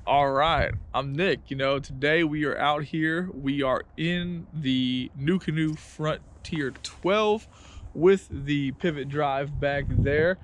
All right, I'm Nick. Today we are out here. We are in the NuCanoe Frontier 12 with the pivot drive back there.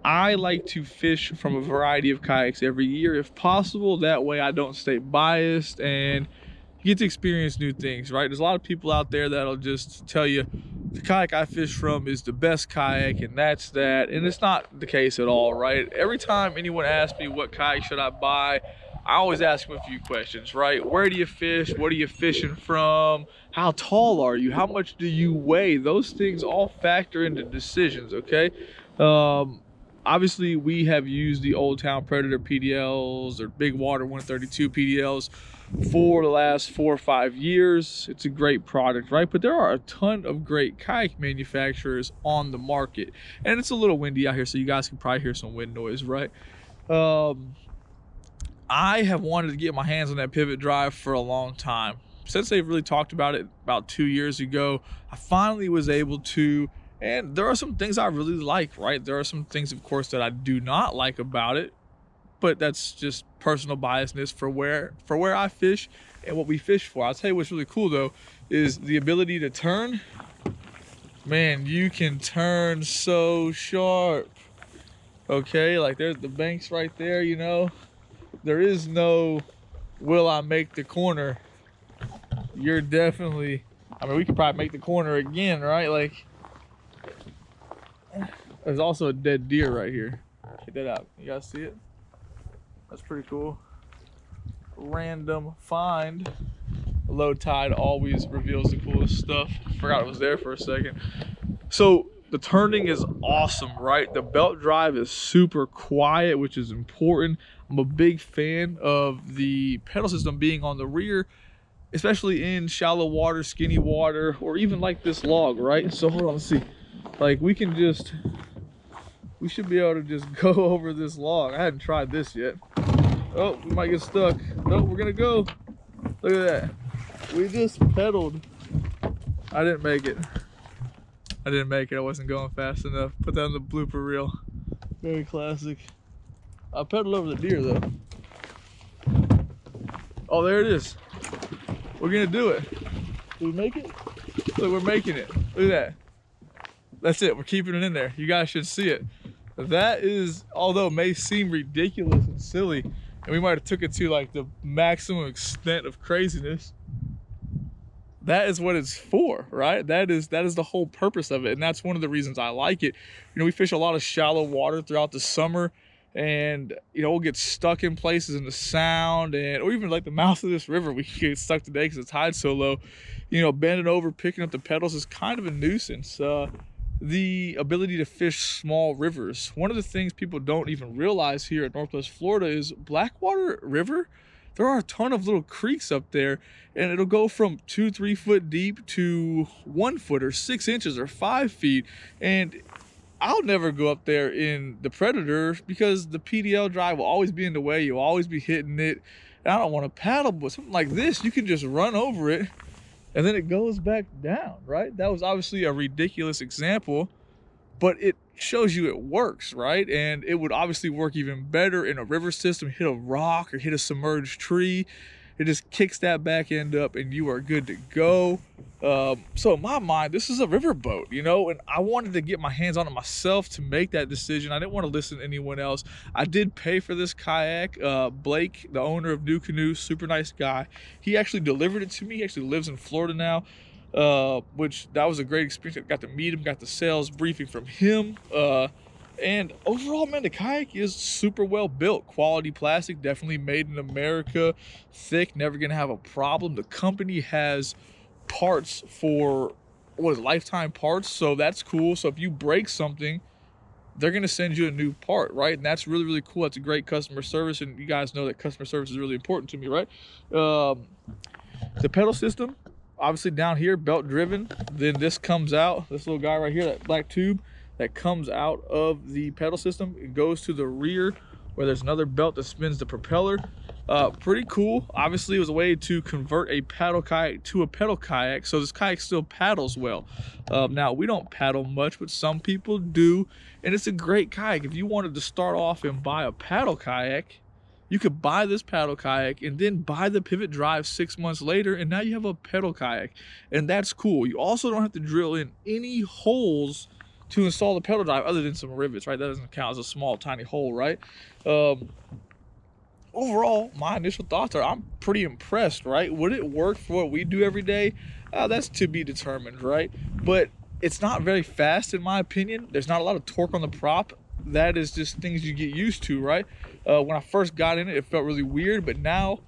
I like to fish from a variety of kayaks every year if possible. That way I don't stay biased and you get to experience new things, right? There's a lot of people out there that'll just tell you the kayak I fish from is the best kayak and that's that. And it's not the case at all, right? Every time anyone asks me what kayak should I buy, I always ask them a few questions, right? Where do you fish? What are you fishing from? How tall are you? How much do you weigh? Those things all factor into decisions, okay? Obviously, we have used the Old Town Predator PDLs or Big Water 132 PDLs for the last 4 or 5 years. It's a great product, right? But there are a ton of great kayak manufacturers on the market. And it's a little windy out here, so you guys can probably hear some wind noise, right? I have wanted to get my hands on that pivot drive for a long time. Since they've really talked about it about 2 years ago, I finally was able to. And there are some things I really like, right? There are some things, of course, that I do not like about it, but that's just personal biasness for where I fish and what we fish for. I'll tell you what's really cool though, is the ability to turn. Man, you can turn so sharp. Okay, like there's the banks right there, There is no, will I make the corner? You're definitely, we could probably make the corner again, right? Like, there's also a dead deer right here. Check that out. You guys see it? That's pretty cool. Random find. Low tide always reveals the coolest stuff. Forgot it was there for a second. So the turning is awesome, right? The belt drive is super quiet, which is important. I'm a big fan of the pedal system being on the rear, especially in shallow water, skinny water, or even like this log, right? So hold on, let's see. Like we should be able to just go over this log. I hadn't tried this yet. Oh, we might get stuck. No, we're gonna go. Look at that. We just pedaled. I didn't make it. I wasn't going fast enough. Put that on the blooper reel. Very classic. I pedaled over the deer though. Oh, there it is. We're gonna do it. Did we make it? Look, we're making it. Look at that. That's it, we're keeping it in there. You guys should see it. That is, although it may seem ridiculous and silly, and we might have took it to like the maximum extent of craziness, that is what it's for, right? That is the whole purpose of it. And that's one of the reasons I like it. We fish a lot of shallow water throughout the summer, and we'll get stuck in places in the sound, or even like the mouth of this river, we get stuck today because the tide's so low. Bending over, picking up the pedals is kind of a nuisance. The ability to fish small rivers. One of the things people don't even realize here at Northwest Florida is Blackwater River. There are a ton of little creeks up there, and it'll go from 2-3 foot deep to 1 foot or 6 inches or 5 feet. And I'll never go up there in the Predator because the PDL drive will always be in the way. You'll always be hitting it. And I don't want to paddle, but something like this, you can just run over it and then it goes back down, right? That was obviously a ridiculous example, but it shows you it works, right? And it would obviously work even better in a river system. Hit a rock or hit a submerged tree. It just kicks that back end up and you are good to go. So in my mind, this is a river boat, and I wanted to get my hands on it myself to make that decision. I didn't want to listen to anyone else. I did pay for this kayak. Blake, the owner of NuCanoe, super nice guy. He actually delivered it to me. He actually lives in Florida now, which that was a great experience. I got to meet him, got the sales briefing from him. And overall, man, the kayak is super well built. Quality plastic, definitely made in America. Thick, never gonna have a problem. The company has parts for lifetime parts, so that's cool. So if you break something, they're gonna send you a new part, right? And that's really, really cool. That's a great customer service, and you guys know that customer service is really important to me, right? The pedal system, obviously down here, belt driven. Then this comes out, this little guy right here, that black tube that comes out of the pedal system. It goes to the rear where there's another belt that spins the propeller. Pretty cool. Obviously, it was a way to convert a paddle kayak to a pedal kayak, so this kayak still paddles well. Now, we don't paddle much, but some people do, and it's a great kayak. If you wanted to start off and buy a paddle kayak, You could buy this paddle kayak and then buy the pivot drive 6 months later, and now you have a pedal kayak, and that's cool. You also don't have to drill in any holes to install the pedal drive other than some rivets, right? That doesn't count as a small, tiny hole, right? Overall, my initial thoughts are I'm pretty impressed, right? Would it work for what we do every day? That's to be determined, right? But it's not very fast in my opinion. There's not a lot of torque on the prop. That is just things you get used to, right? When I first got in it, it felt really weird, but now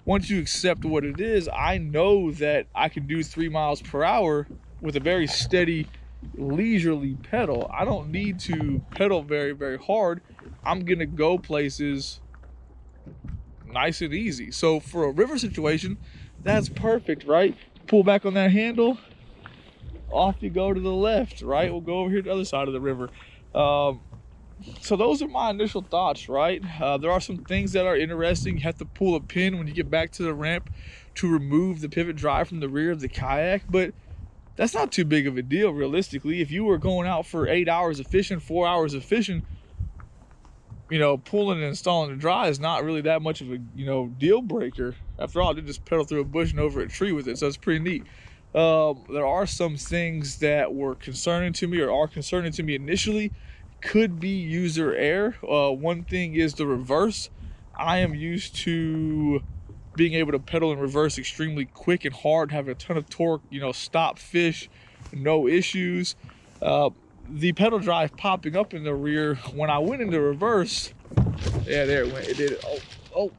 once you accept what it is, I know that I can do 3 miles per hour with a very steady, leisurely pedal. I don't need to pedal very, very hard. I'm gonna go places nice and easy. So for a river situation, that's perfect, right? Pull back on that handle, off you go to the left, right? We'll go over here to the other side of the river. So those are my initial thoughts, right? There are some things that are interesting. You have to pull a pin when you get back to the ramp to remove the pivot drive from the rear of the kayak, but that's not too big of a deal realistically. If you were going out for 8 hours of fishing, 4 hours of fishing, you know, pulling and installing the drive is not really that much of a, you know, deal breaker. After all, I did just pedal through a bush and over a tree with it, so it's pretty neat. There are some things that were concerning to me, or are concerning to me initially. Could be user error. One thing is the reverse. I am used to being able to pedal in reverse extremely quick and hard, have a ton of torque, you know, stop fish, no issues. The pedal drive popping up in the rear, when I went into reverse, yeah, there it went, it did it. Oh,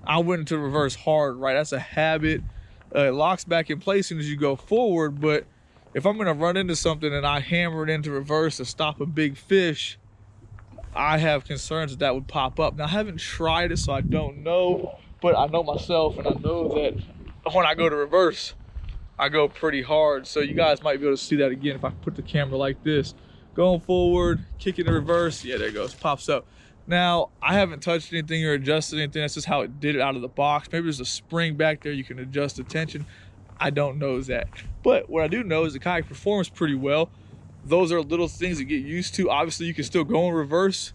I went into reverse hard, right? That's a habit. It locks back in place as you go forward, but if I'm gonna run into something and I hammer it into reverse to stop a big fish, I have concerns that that would pop up. Now, I haven't tried it, so I don't know, but I know myself, and I know that when I go to reverse, I go pretty hard. So you guys might be able to see that again if I put the camera like this. Going forward, kicking the reverse, yeah, there it goes, pops up. Now, I haven't touched anything or adjusted anything. That's just how it did it out of the box. Maybe there's a spring back there you can adjust the tension. I don't know that. But what I do know is the kayak performs pretty well. Those are little things that get used to. Obviously, you can still go in reverse.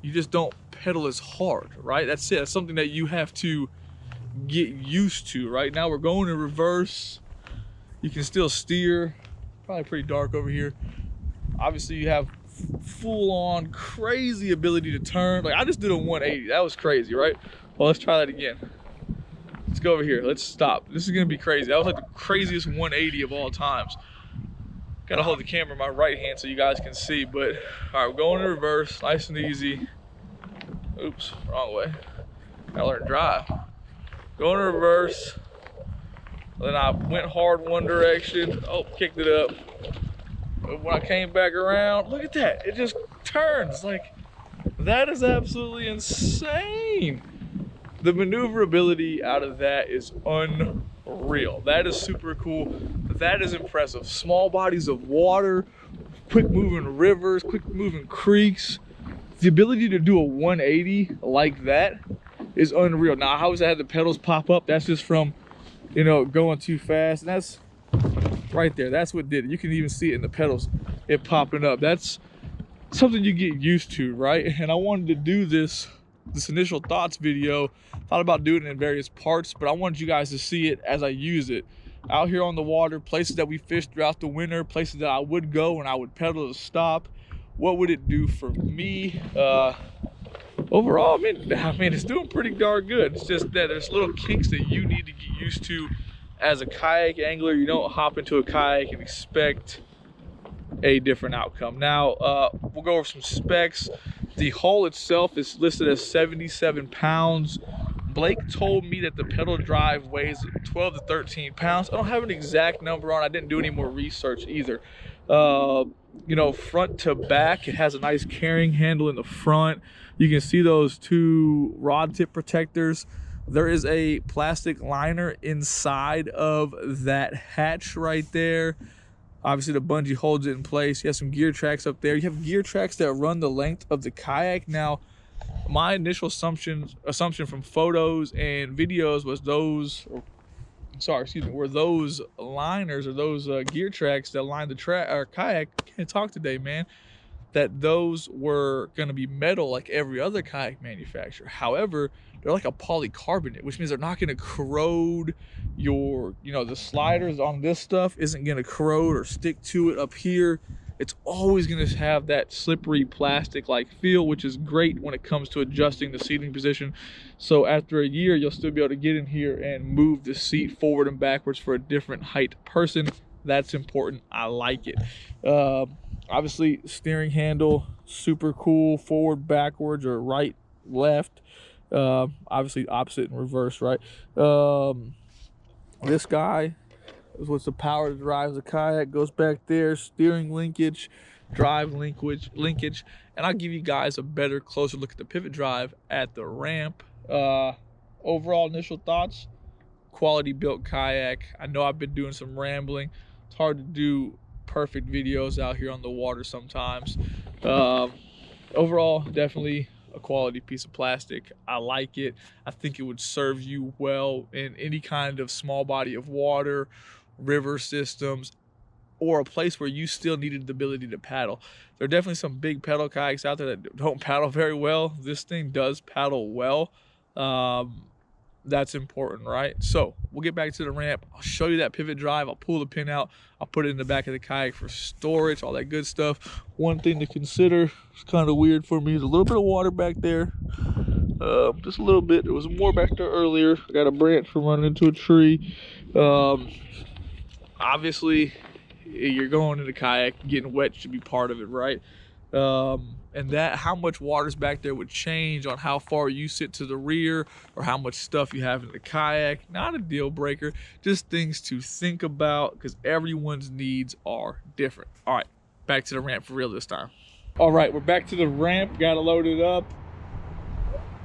You just don't pedal as hard, right? That's it. That's something that you have to get used to. Right now, we're going in reverse. You can still steer. Probably pretty dark over here. Obviously, you have full-on crazy ability to turn. Like, I just did a 180. That was crazy, right? Well, let's try that again. Let's go over here. Let's stop. This is gonna be crazy. That was like the craziest 180 of all times. Gotta hold the camera in my right hand so you guys can see, but all right, we're going in reverse, nice and easy. Oops, wrong way. Gotta learn to drive. Going in reverse. Then I went hard one direction. Oh, kicked it up. But when I came back around, look at that. It just turns. Like, that is absolutely insane. The maneuverability out of that is unreal. That is super cool. That is impressive. Small bodies of water, quick moving rivers, quick moving creeks. The ability to do a 180 like that is unreal. Now, how has I had the pedals pop up? That's just from, you know, going too fast. And that's right there. That's what did it. You can even see it in the pedals, it popping up. That's something you get used to, right? And I wanted to do this initial thoughts video. Thought about doing it in various parts, but I wanted you guys to see it as I use it out here on the water, places that we fished throughout the winter, places that I would go and I would pedal to stop. What would it do for me? Overall, I mean, it's doing pretty darn good. It's just that there's little kinks that you need to get used to as a kayak angler. You don't hop into a kayak and expect a different outcome. Now, we'll go over some specs. The hull itself is listed as 77 pounds. Blake told me that the pedal drive weighs 12 to 13 pounds. I don't have an exact number on it. I didn't do any more research either. You know, front to back, it has a nice carrying handle in the front. You can see those two rod tip protectors. There is a plastic liner inside of that hatch right there. Obviously, the bungee holds it in place. You have some gear tracks up there. You have gear tracks that run the length of the kayak. Now, my initial assumption from photos and videos was were those liners or those gear tracks that line the kayak. Can't talk today, man. that those were going to be metal like every other kayak manufacturer. However, they're like a polycarbonate, which means they're not going to corrode your, you know, the sliders on this stuff isn't going to corrode or stick to it up here. It's always going to have that slippery plastic-like feel, which is great when it comes to adjusting the seating position. So after a year, you'll still be able to get in here and move the seat forward and backwards for a different height person. That's important. I like it. Obviously, steering handle, super cool, forward, backwards, or right, left. Obviously, opposite and reverse, right? This guy is what's the power that drives the kayak, goes back there, steering linkage, drive linkage, and I'll give you guys a better, closer look at the pivot drive at the ramp. Overall initial thoughts, quality built kayak. I know I've been doing some rambling. It's hard to do perfect videos out here on the water sometimes. Overall, definitely a quality piece of plastic. I like it. I think it would serve you well in any kind of small body of water, river systems, or a place where you still needed the ability to paddle. There are definitely some big pedal kayaks out there that don't paddle very well. This thing does paddle well. That's important, right? So we'll get back to the ramp. I'll show you that pivot drive. I'll pull the pin out. I'll put it in the back of the kayak for storage, all that good stuff. One thing to consider, it's kind of weird for me, is a little bit of water back there. Just a little bit. There was more back there earlier. I got a branch from running into a tree. Obviously, you're going in the kayak, getting wet should be part of it, right? And that how much water's back there would change on how far you sit to the rear or how much stuff you have in the kayak. Not a deal breaker, just things to think about because everyone's needs are different. All right, back to the ramp for real this time. All right, we're back to the ramp, got to load it up.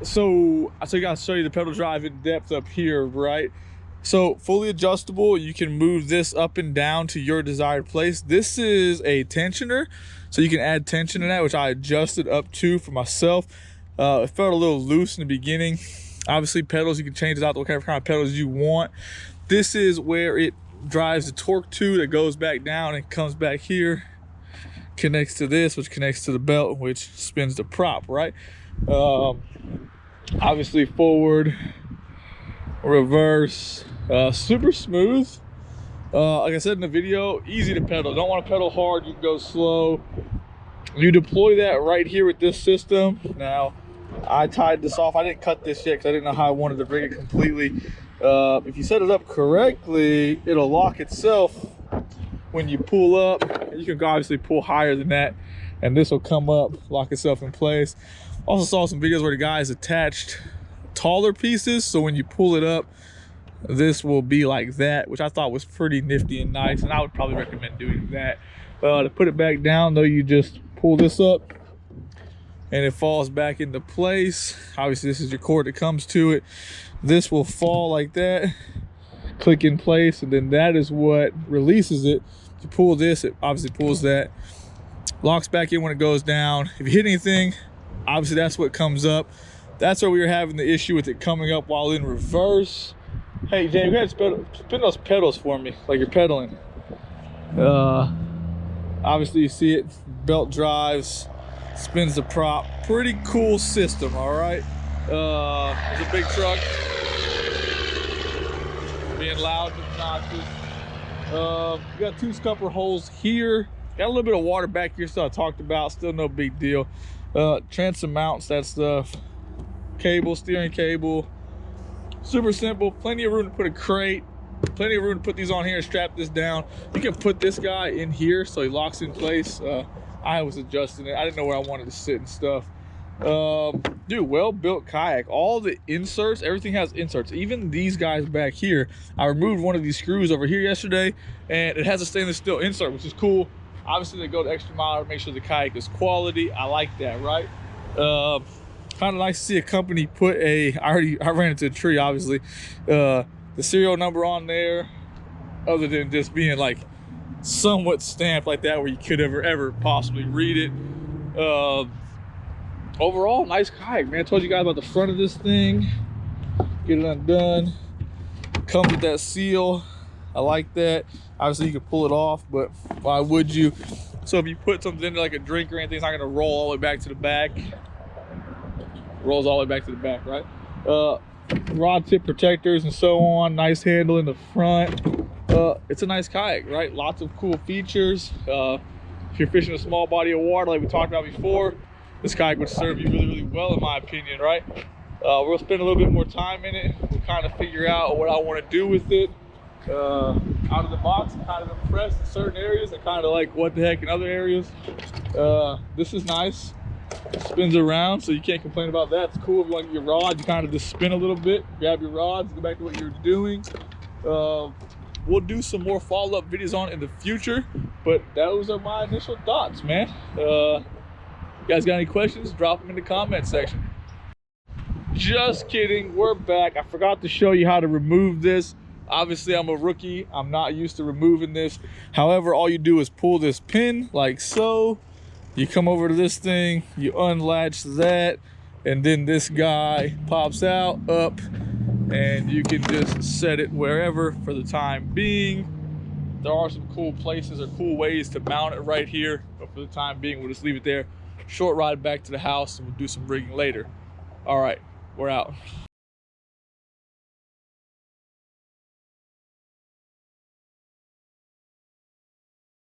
So I got to show you the pedal drive in depth up here, right? So fully adjustable, you can move this up and down to your desired place. This is a tensioner, so you can add tension to that, which I adjusted up to for myself. It felt a little loose in the beginning. Obviously pedals, you can change it out to whatever kind of pedals you want. This is where it drives the torque to that goes back down and comes back here, connects to this, which connects to the belt, which spins the prop, right? Obviously forward, reverse, super smooth. Like I said in the video, easy to pedal. Don't want to pedal hard, you can go slow. You deploy that right here with this system. Now I tied this off. I didn't cut this yet because I didn't know how I wanted to bring it completely. If you set it up correctly, it'll lock itself when you pull up. You can obviously pull higher than that and this will come up, lock itself in place. Also saw some videos where the guys attached taller pieces, so when you pull it up, this will be like that, which I thought was pretty nifty and nice, and I would probably recommend doing that. To put it back down though, you just pull this up and it falls back into place. Obviously this is your cord that comes to it. This will fall like that, click in place, and then that is what releases it. If you pull this, it obviously pulls that, locks back in when it goes down. If you hit anything, obviously that's what comes up. That's where we were having the issue with it coming up while in reverse. Hey, James, go ahead and spin those pedals for me, like you're pedaling. Obviously you see it, belt drives, spins the prop. Pretty cool system, all right? It's a big truck. Being loud and obnoxious. You got two scupper holes here. Got a little bit of water back here, so I talked about, still no big deal. Transom mounts, that stuff. Cable, steering cable, super simple. Plenty of room to put a crate, plenty of room to put these on here and strap this down. You can put this guy in here so he locks in place. I was adjusting it, I didn't know where I wanted to sit and stuff. Dude, well built kayak. All the inserts, everything has inserts, even these guys back here. I removed one of these screws over here yesterday and it has a stainless steel insert, which is cool. Obviously they go the extra mile to make sure the kayak is quality. I like that, right? Kind of nice to see a company put a, I ran into a tree, obviously, the serial number on there, other than just being like somewhat stamped like that where you could ever possibly read it. Overall, nice kayak, man. I told you guys about the front of this thing. Get it undone. Comes with that seal. I like that. Obviously you can pull it off, but why would you? So if you put something in there like a drink or anything, it's not gonna roll all the way back to the back. Rolls all the way back to the back, right? Rod tip protectors and so on. Nice handle in the front. It's a nice kayak, right? Lots of cool features. If you're fishing a small body of water like we talked about before, this kayak would serve you really, really well in my opinion, right? We'll spend a little bit more time in it. We'll kind of figure out what I want to do with it. Out of the box, I'm kind of impressed in certain areas and kind of like what the heck in other areas. This is nice. It spins around, so you can't complain about that. It's cool if you want your rod, you kind of just spin a little bit, grab your rods, go back to what you're doing. We'll do some more follow-up videos on it in the future, but those are my initial thoughts, man. You guys got any questions? Drop them in the comment section. Just kidding, we're back. I forgot to show you how to remove this. Obviously, I'm a rookie. I'm not used to removing this. However, all you do is pull this pin like so. You come over to this thing, you unlatch that, and then this guy pops out, up, and you can just set it wherever for the time being. There are some cool places or cool ways to mount it right here, but for the time being, we'll just leave it there. Short ride back to the house, and we'll do some rigging later. All right, we're out.